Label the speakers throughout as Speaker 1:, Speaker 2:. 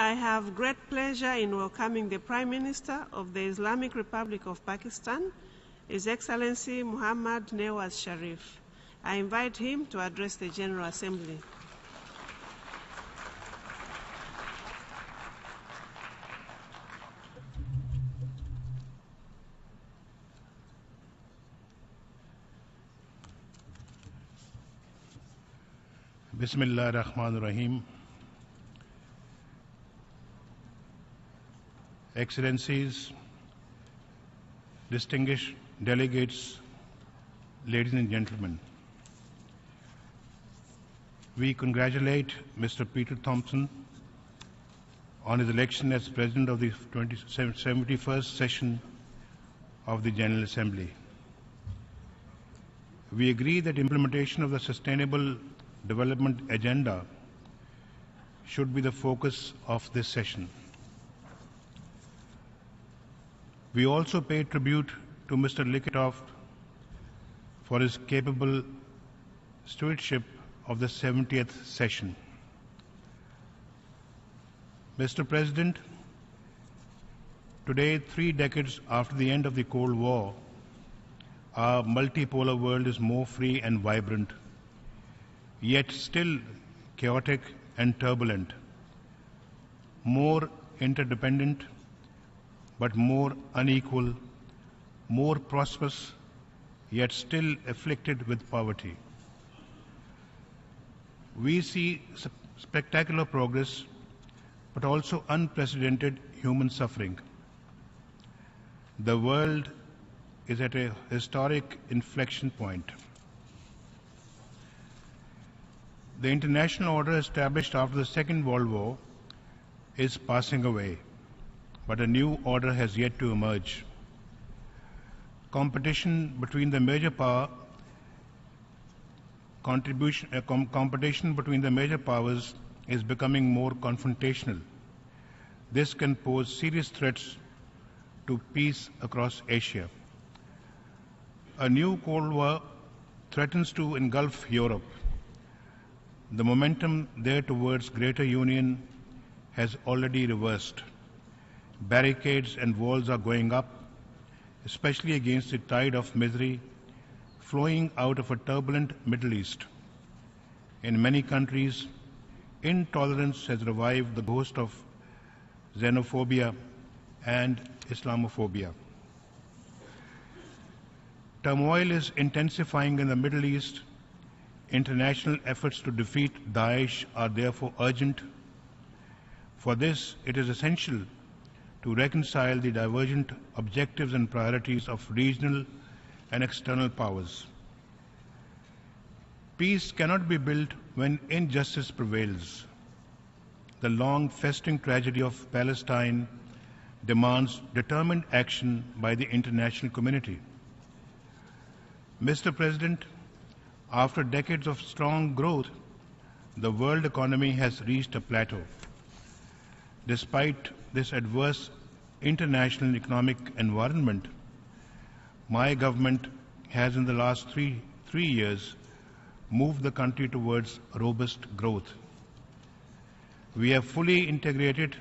Speaker 1: I have great pleasure in welcoming the Prime Minister of the Islamic Republic of Pakistan, His Excellency Muhammad Nawaz Sharif. I invite him to address the General Assembly.
Speaker 2: Bismillah ar-Rahman ar-Rahim. Excellencies, distinguished delegates, ladies and gentlemen, we congratulate Mr. Peter Thompson on his election as President of the 71st session of the General Assembly. We agree that implementation of the Sustainable Development Agenda should be the focus of this session. We also pay tribute to Mr. Likitoft for his capable stewardship of the 70th session. Mr. President, today, 3 decades after the end of the Cold War, our multipolar world is more free and vibrant, yet still chaotic and turbulent, more interdependent, but more unequal, more prosperous, yet still afflicted with poverty. We see spectacular progress, but also unprecedented human suffering. The world is at a historic inflection point. The international order established after the Second World War is passing away, but a new order has yet to emerge. Competition between the major powers is becoming more confrontational. This can pose serious threats to peace across Asia. A new Cold War threatens to engulf Europe. The momentum there towards greater union has already reversed. Barricades and walls are going up, especially against the tide of misery flowing out of a turbulent Middle East. In many countries, intolerance has revived the ghost of xenophobia and Islamophobia. Turmoil is intensifying in the Middle East. International efforts to defeat Daesh are therefore urgent. For this, it is essential to reconcile the divergent objectives and priorities of regional and external powers. Peace cannot be built when injustice prevails. The long festering tragedy of Palestine demands determined action by the international community. Mr. President, after decades of strong growth, the world economy has reached a plateau. Despite this adverse international economic environment, my government has in the last three years moved the country towards robust growth. We have fully integrated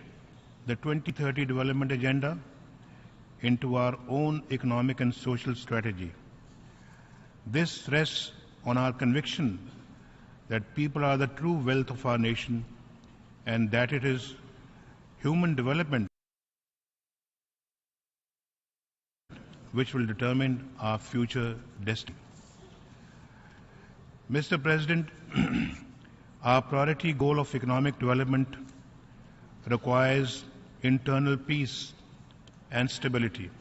Speaker 2: the 2030 Development Agenda into our own economic and social strategy. This rests on our conviction that people are the true wealth of our nation and that it is human development which will determine our future destiny. Mr. President, our priority goal of economic development requires internal peace and stability.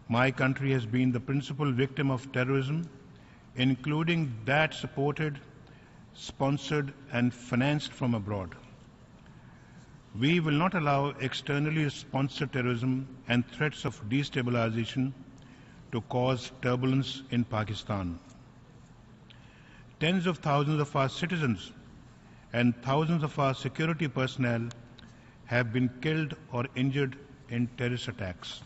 Speaker 2: My country has been the principal victim of terrorism, including that supported, sponsored, and financed from abroad. We will not allow externally sponsored terrorism and threats of destabilization to cause turbulence in Pakistan. Tens of thousands of our citizens and thousands of our security personnel have been killed or injured in terrorist attacks.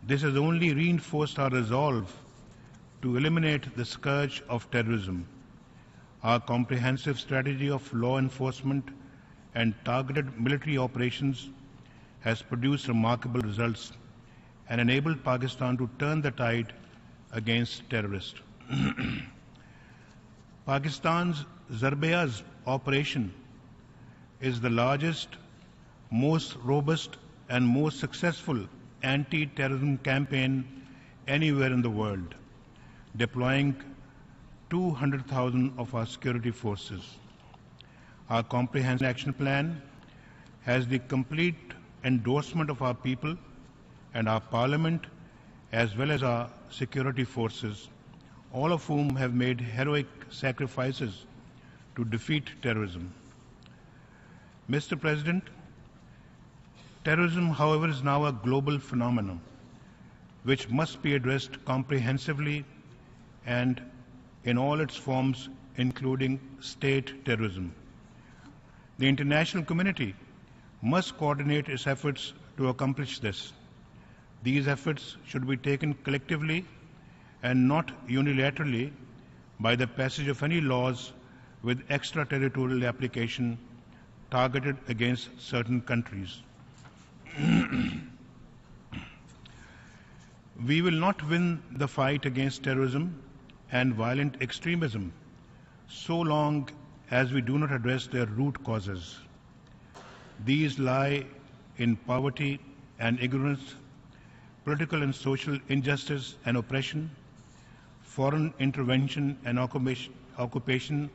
Speaker 2: This has only reinforced our resolve to eliminate the scourge of terrorism. Our comprehensive strategy of law enforcement and targeted military operations has produced remarkable results and enabled Pakistan to turn the tide against terrorists. Pakistan's Zarbeaz operation is the largest, most robust and most successful anti-terrorism campaign anywhere in the world, deploying 200,000 of our security forces. Our comprehensive action plan has the complete endorsement of our people and our parliament, as well as our security forces, all of whom have made heroic sacrifices to defeat terrorism. Mr. President, terrorism, however, is now a global phenomenon which must be addressed comprehensively and in all its forms, including state terrorism. The international community must coordinate its efforts to accomplish this. These efforts should be taken collectively and not unilaterally by the passage of any laws with extraterritorial application targeted against certain countries. We will not win the fight against terrorism and violent extremism so long as we do not address their root causes. These lie in poverty and ignorance, political and social injustice and oppression, foreign intervention and occupation,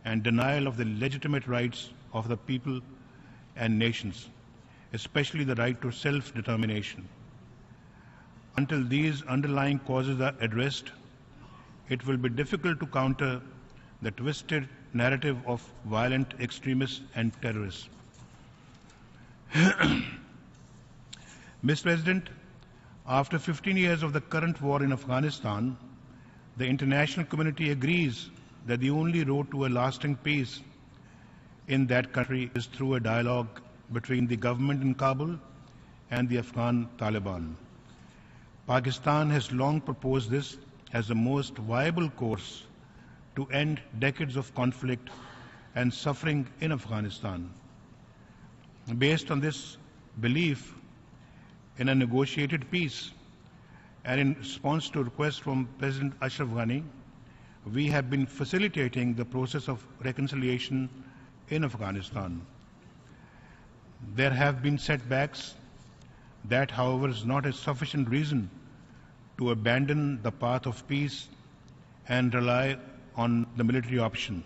Speaker 2: and denial of the legitimate rights of the people and nations, especially the right to self-determination. Until these underlying causes are addressed, it will be difficult to counter the twisted narrative of violent extremists and terrorists. Mr. President, after 15 years of the current war in Afghanistan, the international community agrees that the only road to a lasting peace in that country is through a dialogue between the government in Kabul and the Afghan Taliban. Pakistan has long proposed this as the most viable course to end decades of conflict and suffering in Afghanistan. Based on this belief in a negotiated peace and in response to requests from President Ashraf Ghani, we have been facilitating the process of reconciliation in Afghanistan. There have been setbacks. That, however, is not a sufficient reason to abandon the path of peace and rely on the military option,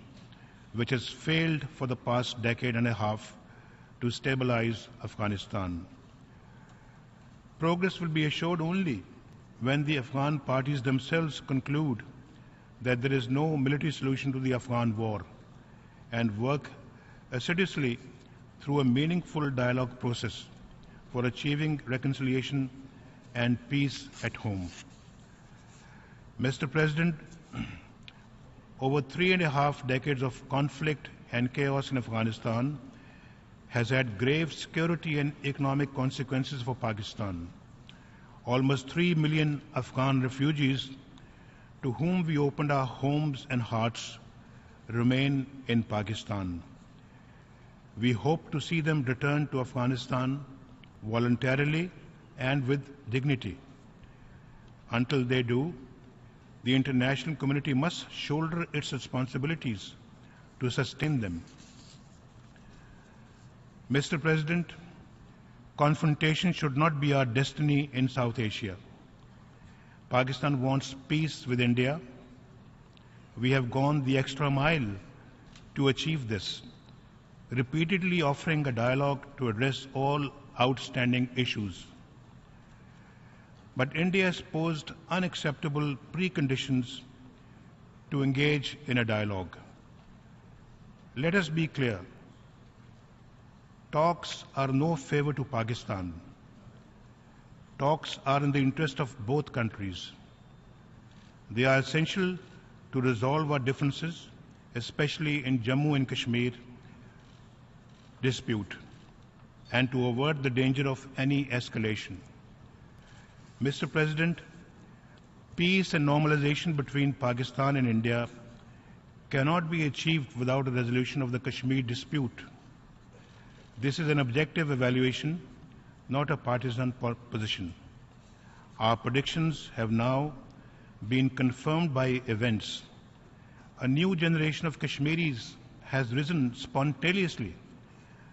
Speaker 2: which has failed for the past decade and a half to stabilize Afghanistan. Progress will be assured only when the Afghan parties themselves conclude that there is no military solution to the Afghan war and work assiduously through a meaningful dialogue process for achieving reconciliation and peace at home. Mr. President, over 3.5 decades of conflict and chaos in Afghanistan has had grave security and economic consequences for Pakistan. Almost 3 million Afghan refugees to whom we opened our homes and hearts remain in Pakistan. We hope to see them return to Afghanistan voluntarily and with dignity. Until they do, the international community must shoulder its responsibilities to sustain them. Mr. President, confrontation should not be our destiny in South Asia. Pakistan wants peace with India. We have gone the extra mile to achieve this, repeatedly offering a dialogue to address all outstanding issues. But India has posed unacceptable preconditions to engage in a dialogue. Let us be clear. Talks are no favor to Pakistan. Talks are in the interest of both countries. They are essential to resolve our differences, especially in Jammu and Kashmir dispute, and to avert the danger of any escalation. Mr. President, peace and normalization between Pakistan and India cannot be achieved without a resolution of the Kashmir dispute. This is an objective evaluation, not a partisan position. Our predictions have now been confirmed by events. A new generation of Kashmiris has risen spontaneously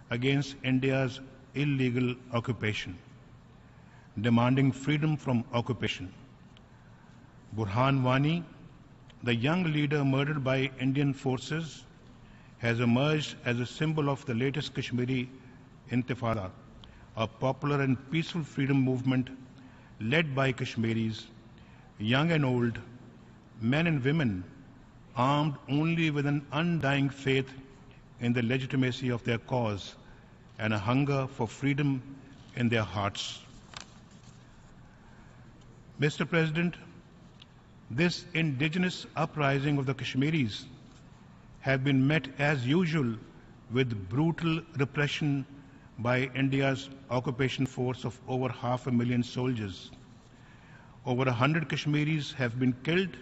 Speaker 2: against India's illegal occupation, demanding freedom from occupation. Burhan Wani, the young leader murdered by Indian forces, has emerged as a symbol of the latest Kashmiri Intifada, a popular and peaceful freedom movement led by Kashmiris, young and old, men and women, armed only with an undying faith in the legitimacy of their cause and a hunger for freedom in their hearts. Mr. President, this indigenous uprising of the Kashmiris have been met as usual with brutal repression by India's occupation force of over 500,000 soldiers. Over 100 Kashmiris have been killed,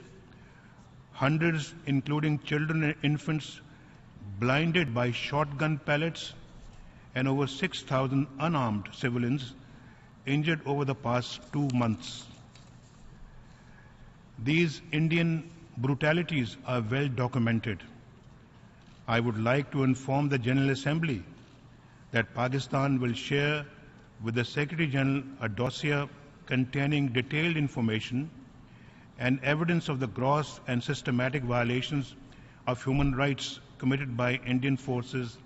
Speaker 2: hundreds, including children and infants, blinded by shotgun pellets, and over 6,000 unarmed civilians injured over the past 2 months. These Indian brutalities are well documented. I would like to inform the General Assembly that Pakistan will share with the Secretary General a dossier containing detailed information and evidence of the gross and systematic violations of human rights committed by Indian forces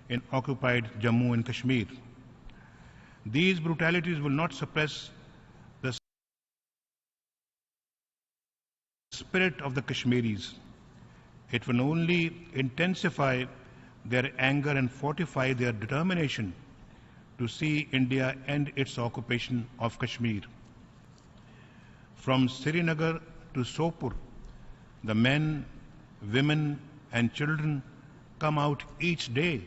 Speaker 2: in occupied Jammu and Kashmir. These brutalities will not suppress the spirit of the Kashmiris. It will only intensify their anger and fortify their determination to see India end its occupation of Kashmir. From Srinagar to Sopur, the men, women, and children come out each day,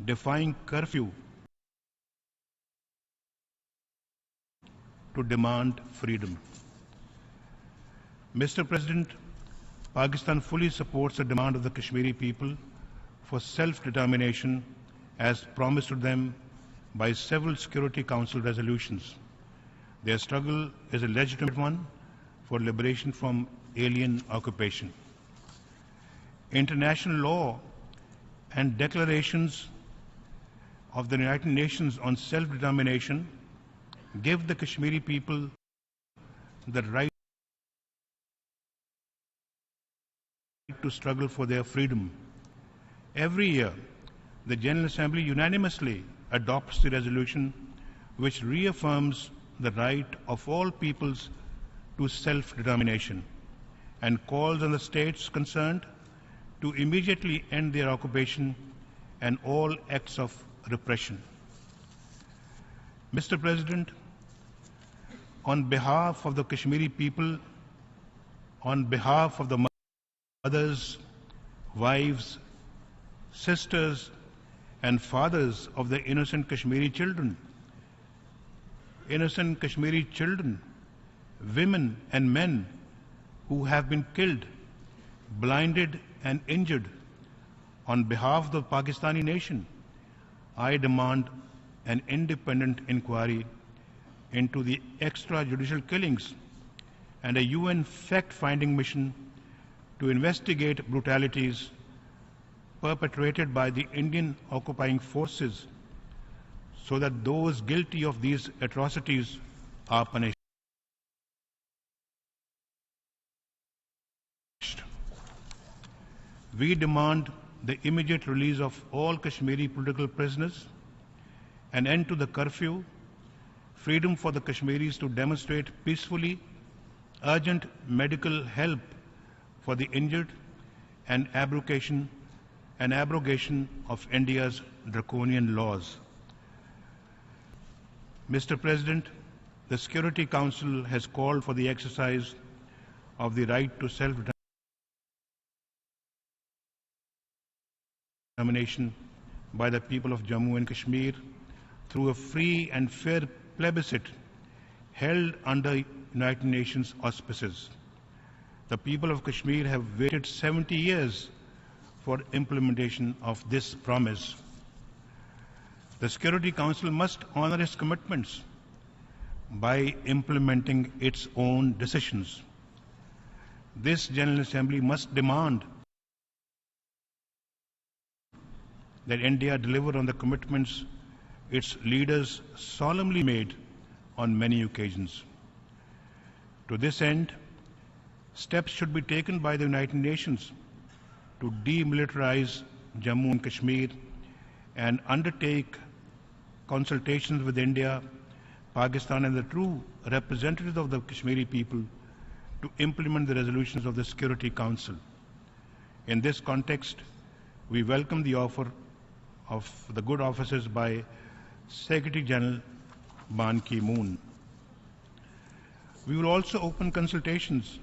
Speaker 2: defying curfew to demand freedom. Mr. President, Pakistan fully supports the demand of the Kashmiri people for self-determination as promised to them by several Security Council resolutions. Their struggle is a legitimate one for liberation from alien occupation. International law and declarations of the United Nations on self-determination give the Kashmiri people the right to struggle for their freedom. Every year, the General Assembly unanimously adopts the resolution which reaffirms the right of all peoples to self-determination and calls on the states concerned to immediately end their occupation and all acts of repression. Mr. President, on behalf of the Kashmiri people, on behalf of the mothers, wives, sisters, and fathers of the innocent Kashmiri children, women and men who have been killed, blinded, and injured, on behalf of the Pakistani nation, I demand an independent inquiry into the extrajudicial killings and a UN fact-finding mission to investigate brutalities perpetrated by the Indian occupying forces so that those guilty of these atrocities are punished. We demand the immediate release of all Kashmiri political prisoners, an end to the curfew, freedom for the Kashmiris to demonstrate peacefully, urgent medical help for the injured, and abrogation of India's draconian laws. Mr. President, the Security Council has called for the exercise of the right to self-determination by the people of Jammu and Kashmir through a free and fair plebiscite held under United Nations auspices. The people of Kashmir have waited 70 years for implementation of this promise. The Security Council must honor its commitments by implementing its own decisions. This General Assembly must demand that India deliver on the commitments its leaders solemnly made on many occasions. To this end, steps should be taken by the United Nations to demilitarize Jammu and Kashmir and undertake consultations with India, Pakistan and the true representatives of the Kashmiri people to implement the resolutions of the Security Council. In this context, we welcome the offer of the good offices by Secretary General Ban Ki-moon. We will also open consultations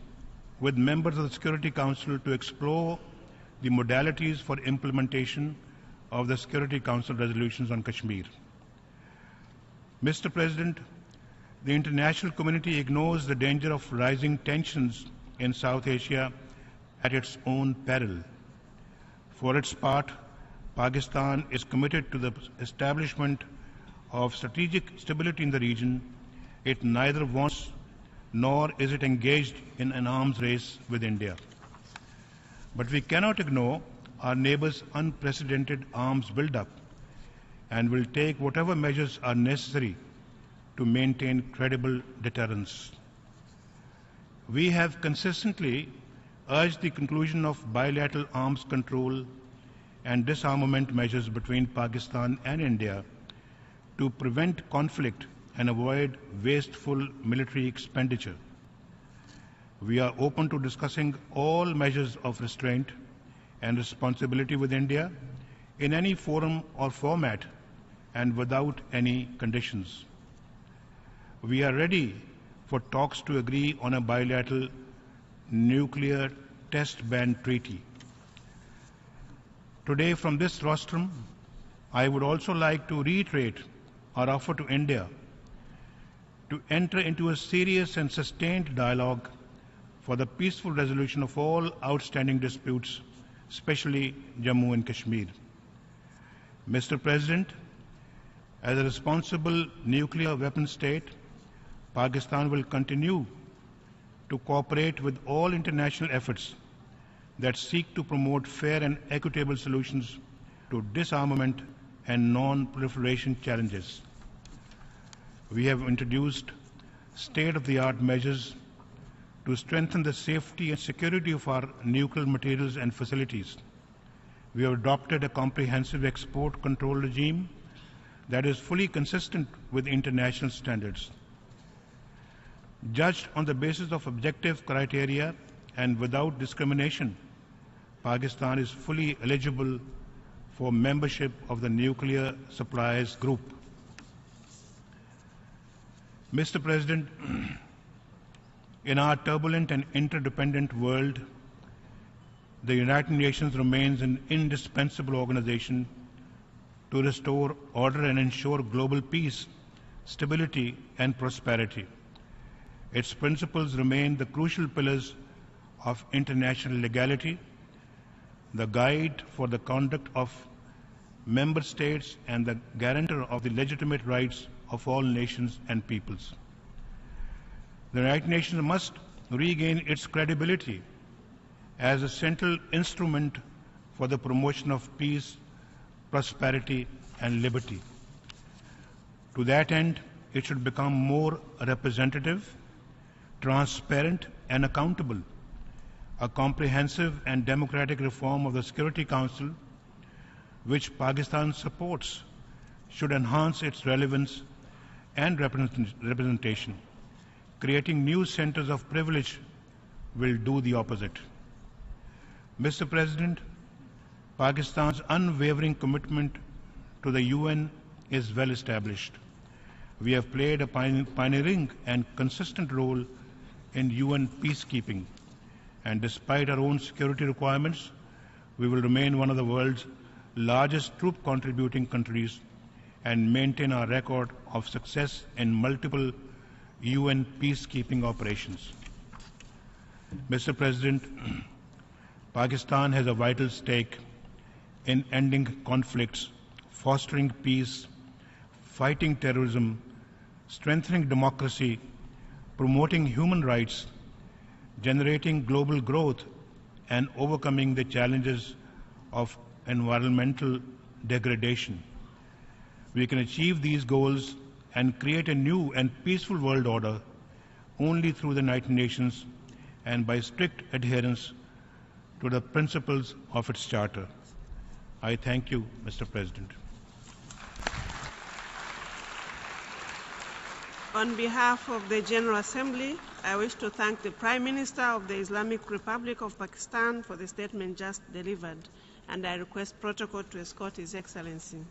Speaker 2: with members of the Security Council to explore the modalities for implementation of the Security Council resolutions on Kashmir. Mr. President, the international community ignores the danger of rising tensions in South Asia at its own peril. For its part, Pakistan is committed to the establishment of strategic stability in the region. It neither wants nor is it engaged in an arms race with India. But we cannot ignore our neighbors' unprecedented arms buildup and will take whatever measures are necessary to maintain credible deterrence. We have consistently urged the conclusion of bilateral arms control and disarmament measures between Pakistan and India to prevent conflict and avoid wasteful military expenditure. We are open to discussing all measures of restraint and responsibility with India in any forum or format and without any conditions. We are ready for talks to agree on a bilateral nuclear test ban treaty. Today, from this rostrum, I would also like to reiterate our offer to India to enter into a serious and sustained dialogue for the peaceful resolution of all outstanding disputes, especially Jammu and Kashmir. Mr. President, as a responsible nuclear weapon state, Pakistan will continue to cooperate with all international efforts that seek to promote fair and equitable solutions to disarmament and non-proliferation challenges. We have introduced state-of-the-art measures to strengthen the safety and security of our nuclear materials and facilities. We have adopted a comprehensive export control regime that is fully consistent with international standards. Judged on the basis of objective criteria and without discrimination, Pakistan is fully eligible for membership of the Nuclear Suppliers Group. Mr. President, in our turbulent and interdependent world, the United Nations remains an indispensable organization to restore order and ensure global peace, stability, and prosperity. Its principles remain the crucial pillars of international legality, the guide for the conduct of member states, and the guarantor of the legitimate rights of all nations and peoples. The United Nations must regain its credibility as a central instrument for the promotion of peace, prosperity, and liberty. To that end, it should become more representative, transparent, and accountable. A comprehensive and democratic reform of the Security Council, which Pakistan supports, should enhance its relevance and representation. Creating new centers of privilege will do the opposite. Mr. President, Pakistan's unwavering commitment to the UN is well established. We have played a pioneering and consistent role in UN peacekeeping, and despite our own security requirements, we will remain one of the world's largest troop contributing countries and maintain our record of success in multiple UN peacekeeping operations. Mr. President, Pakistan has a vital stake in ending conflicts, fostering peace, fighting terrorism, strengthening democracy, promoting human rights, generating global growth, and overcoming the challenges of environmental degradation. We can achieve these goals and create a new and peaceful world order only through the United Nations and by strict adherence to the principles of its charter. I thank you, Mr. President.
Speaker 1: On behalf of the General Assembly, I wish to thank the Prime Minister of the Islamic Republic of Pakistan for the statement just delivered, and I request protocol to escort His Excellency.